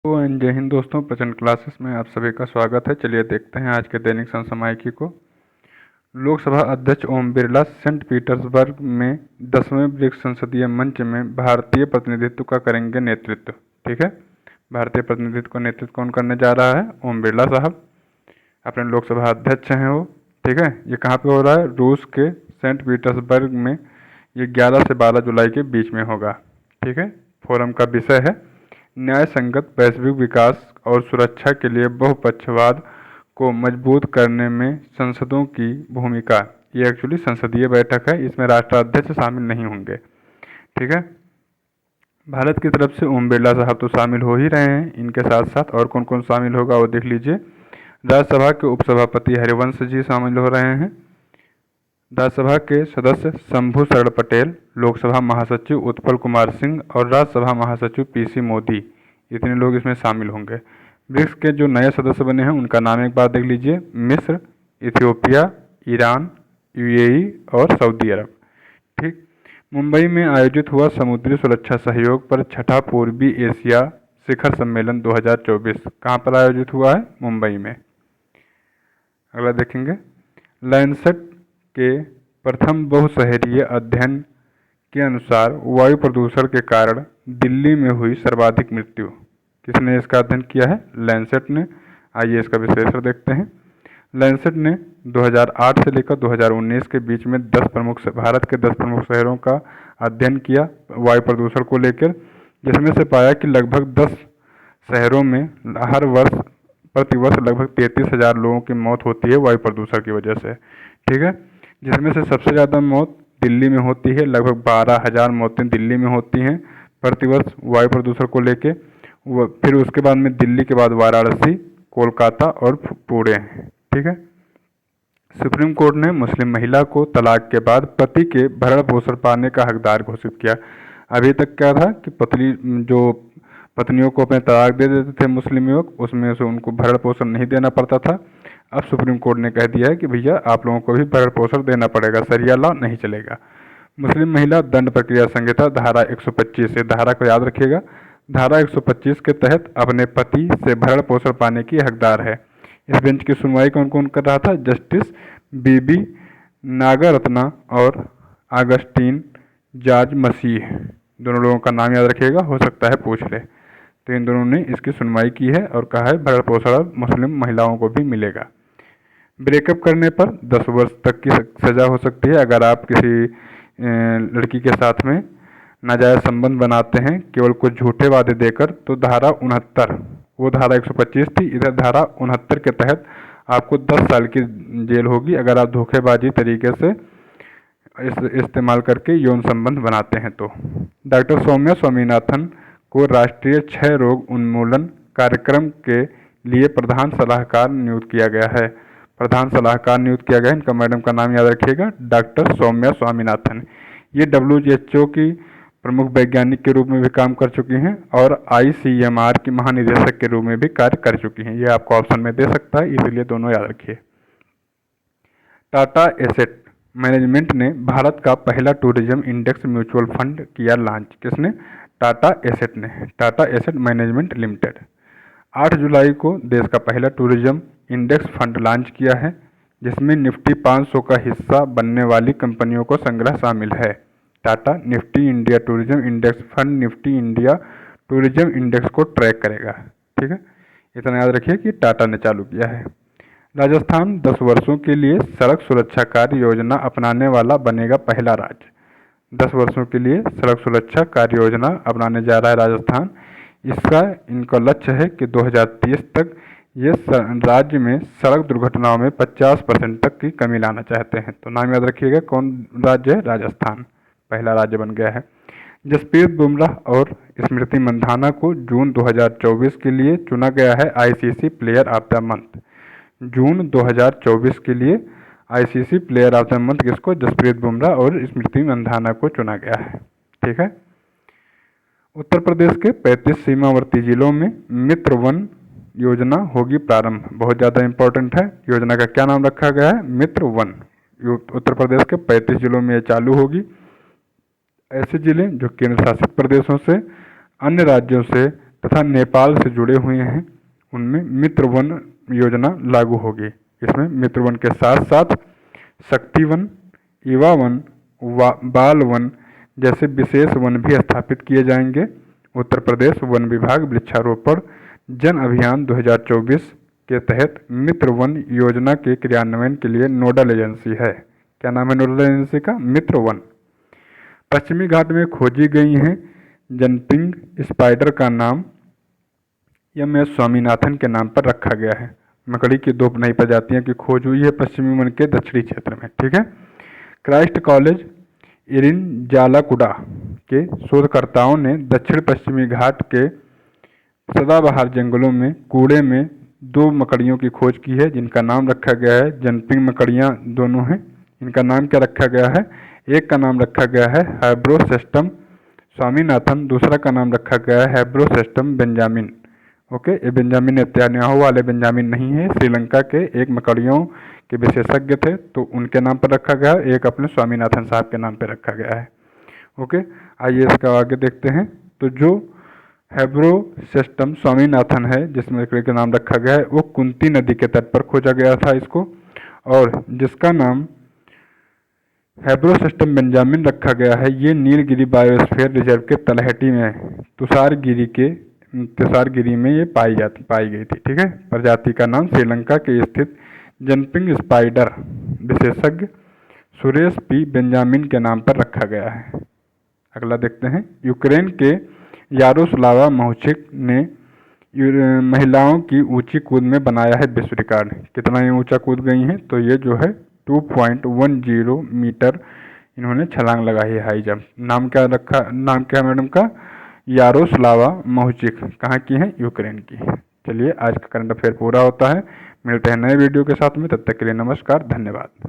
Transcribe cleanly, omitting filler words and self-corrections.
जय हिंद दोस्तों, प्रचंड क्लासेस में आप सभी का स्वागत है। चलिए देखते हैं आज के दैनिक समसामयिकी को। लोकसभा अध्यक्ष ओम बिरला सेंट पीटर्सबर्ग में 10वें ब्रिक्स संसदीय मंच में भारतीय प्रतिनिधित्व का करेंगे नेतृत्व। ठीक है, भारतीय प्रतिनिधित्व का नेतृत्व कौन करने जा रहा है? ओम बिरला साहब अपने लोकसभा अध्यक्ष हैं वो। ठीक है, ये कहाँ पे हो रहा है? रूस के सेंट पीटर्सबर्ग में। ये 11 से 12 जुलाई के बीच में होगा। ठीक है, फोरम का विषय है न्याय संगत वैश्विक विकास और सुरक्षा के लिए बहुपक्षवाद को मजबूत करने में संसदों की भूमिका। ये एक्चुअली संसदीय बैठक है, इसमें राष्ट्राध्यक्ष शामिल नहीं होंगे। ठीक है, भारत की तरफ से ओम बिरला साहब तो शामिल हो ही रहे हैं, इनके साथ साथ और कौन कौन शामिल होगा वो देख लीजिए। राज्यसभा के उपसभापति हरिवंश जी शामिल हो रहे हैं। राज्यसभा के सदस्य शंभू शरण पटेल, लोकसभा महासचिव उत्पल कुमार सिंह और राज्यसभा महासचिव पीसी मोदी, इतने लोग इसमें शामिल होंगे। ब्रिक्स के जो नए सदस्य बने हैं उनका नाम एक बार देख लीजिए। मिस्र, इथियोपिया, ईरान, यूएई और सऊदी अरब। ठीक, मुंबई में आयोजित हुआ समुद्री सुरक्षा सहयोग पर छठा पूर्वी एशिया शिखर सम्मेलन 2024 कहाँ पर आयोजित हुआ है? मुंबई में। अगला देखेंगे, लैंसेट के प्रथम बहुशहरीय अध्ययन के अनुसार वायु प्रदूषण के कारण दिल्ली में हुई सर्वाधिक मृत्यु। किसने इसका अध्ययन किया है? लैंसेट ने। आइए इसका विश्लेषण देखते हैं। लैंसेट ने 2008 से लेकर 2019 के बीच में भारत के 10 प्रमुख शहरों का अध्ययन किया वायु प्रदूषण को लेकर, जिसमें से पाया कि लगभग 10 शहरों में हर वर्ष प्रतिवर्ष लगभग 33,000 लोगों की मौत होती है वायु प्रदूषण की वजह से। ठीक है, जिसमें से सबसे ज़्यादा मौत दिल्ली में होती है, लगभग 12,000 मौतें दिल्ली में होती हैं प्रतिवर्ष वायु प्रदूषण को लेके। फिर उसके बाद में दिल्ली के बाद वाराणसी, कोलकाता और पुणे। ठीक है, सुप्रीम कोर्ट ने मुस्लिम महिला को तलाक के बाद पति के भरण पोषण पाने का हकदार घोषित किया। अभी तक क्या था कि पत्नियों को अपने तलाक दे देते थे मुस्लिम युवक, उसमें से उनको भरण पोषण नहीं देना पड़ता था। अब सुप्रीम कोर्ट ने कह दिया है कि भैया आप लोगों को भी भरण पोषण देना पड़ेगा, शरिया लॉ नहीं चलेगा। मुस्लिम महिला दंड प्रक्रिया संहिता धारा 125 से, धारा को याद रखिएगा, धारा 125 के तहत अपने पति से भरण पोषण पाने की हकदार है। इस बेंच की सुनवाई कौन कौन कर रहा था? जस्टिस बीबी नागरत्ना और आगस्टीन जाज मसीह, दोनों लोगों का नाम याद रखिएगा, हो सकता है पूछ ले। तो इन दोनों ने इसकी सुनवाई की है और कहा है भरण पोषण मुस्लिम महिलाओं को भी मिलेगा। ब्रेकअप करने पर 10 वर्ष तक की सज़ा हो सकती है अगर आप किसी लड़की के साथ में नाजायज़ संबंध बनाते हैं केवल कुछ झूठे वादे देकर। तो धारा 69, वो धारा 125 थी, इधर धारा 69 के तहत आपको 10 साल की जेल होगी अगर आप धोखेबाजी तरीके से इस्तेमाल करके यौन संबंध बनाते हैं। तो डॉक्टर सौम्या स्वामीनाथन को राष्ट्रीय क्षय रोग उन्मूलन कार्यक्रम के लिए प्रधान सलाहकार नियुक्त किया गया है। प्रधान सलाहकार नियुक्त किया गया है, इनका मैडम का नाम याद रखिएगा, डॉक्टर सौम्या स्वामीनाथन। ये WHO की प्रमुख वैज्ञानिक के रूप में भी काम कर चुकी हैं और ICMR की महानिदेशक के रूप में भी कार्य कर चुकी हैं। ये आपको ऑप्शन में दे सकता है, इसीलिए दोनों याद रखिए। टाटा एसेट मैनेजमेंट ने भारत का पहला टूरिज्म इंडेक्स म्यूचुअल फंड किया लॉन्च। किसने? टाटा एसेट ने, टाटा एसेट मैनेजमेंट लिमिटेड। 8 जुलाई को देश का पहला टूरिज्म इंडेक्स फंड लॉन्च किया है, जिसमें निफ्टी 500 का हिस्सा बनने वाली कंपनियों को संग्रह शामिल है। Tata Nifty India tourism index fund Nifty India tourism index को ट्रैक करेगा। ठीक है, इतना याद रखिए कि टाटा ने चालू किया है। राजस्थान 10 वर्षों के लिए सड़क सुरक्षा कार्य योजना अपनाने वाला बनेगा पहला राज्य। 10 वर्षों के लिए सड़क सुरक्षा कार्य योजना अपनाने जा रहा है राजस्थान। इनका लक्ष्य है कि 2030 तक ये राज्य में सड़क दुर्घटनाओं में 50% तक की कमी लाना चाहते हैं। तो नाम याद रखिएगा, कौन राज्य है? राजस्थान पहला राज्य बन गया है। जसप्रीत बुमराह और स्मृति मंधाना को जून 2024 के लिए चुना गया है ICC player of the month. जून 2024 के लिए ICC player of the month किसको? जसप्रीत बुमराह और स्मृति मंधाना को चुना गया है। ठीक है, उत्तर प्रदेश के 35 सीमावर्ती जिलों में मित्र वन योजना होगी प्रारंभ। बहुत ज़्यादा इंपॉर्टेंट है, योजना का क्या नाम रखा गया है? मित्र वन। उत्तर प्रदेश के 35 जिलों में ये चालू होगी। ऐसे जिले जो केंद्र शासित प्रदेशों से अन्य राज्यों से तथा नेपाल से जुड़े हुए हैं उनमें मित्र वन योजना लागू होगी। इसमें मित्र वन के साथ साथ शक्ति वन, युवा वन, बाल वन जैसे विशेष वन भी स्थापित किए जाएंगे। उत्तर प्रदेश वन विभाग वृक्षारोपण जन अभियान 2024 के तहत मित्र वन योजना के क्रियान्वयन के लिए नोडल एजेंसी है। क्या नाम है नोडल एजेंसी का? मित्र वन। पश्चिमी घाट में खोजी गई हैं जंपिंग स्पाइडर का नाम MS स्वामीनाथन के नाम पर रखा गया है। मकड़ी की 2 नई प्रजातियों की खोज हुई है पश्चिमी वन के दक्षिणी क्षेत्र में। ठीक है। क्राइस्ट कॉलेज इरिनजालाकुडा के शोधकर्ताओं ने दक्षिण पश्चिमी घाट के सदाबहार जंगलों में कूड़े में 2 मकड़ियों की खोज की है, जिनका नाम रखा गया है जंपिंग मकड़ियाँ दोनों हैं। इनका नाम क्या रखा गया है? एक का नाम रखा गया है हैब्रोसेस्टम स्वामीनाथन, दूसरा का नाम रखा गया है हैब्रोसेस्टम बेंजामिन। ओके, ये बेंजामिन नेतन्याहू वाले बेंजामिन नहीं है, श्रीलंका के एक मकड़ियों के विशेषज्ञ थे तो उनके नाम पर रखा गया, एक अपने स्वामीनाथन साहब के नाम पर रखा गया है। ओके, आइए इसका आगे देखते हैं। तो जो हैब्रोसेस्टम स्वामीनाथन है जिसमें का नाम रखा गया है वो कुंती नदी के तट पर खोजा गया था इसको, और जिसका नाम हैब्रोसेस्टम बेंजामिन रखा गया है ये नीलगिरी बायोस्फीयर रिजर्व के तलहटी में तुषारगिरी में ये पाई गई थी। ठीक है। प्रजाति का नाम श्रीलंका के स्थित जंपिंग स्पाइडर विशेषज्ञ सुरेश पी बेंजामिन के नाम पर रखा गया है। अगला देखते हैं। यूक्रेन के यारोस्लावा मोहचिक ने महिलाओं की ऊंची कूद में बनाया है विश्व रिकॉर्ड। कितना ये ऊंचा कूद गई हैं? तो ये जो है 2.10 मीटर इन्होंने छलांग लगाई है, हाई जंप। नाम क्या मैडम का? यारोस्लावा मोहचिक। कहाँ की है? यूक्रेन की। चलिए आज का करंट अफेयर पूरा होता है। मिलते हैं नए वीडियो के साथ में, तब तक के लिए नमस्कार, धन्यवाद।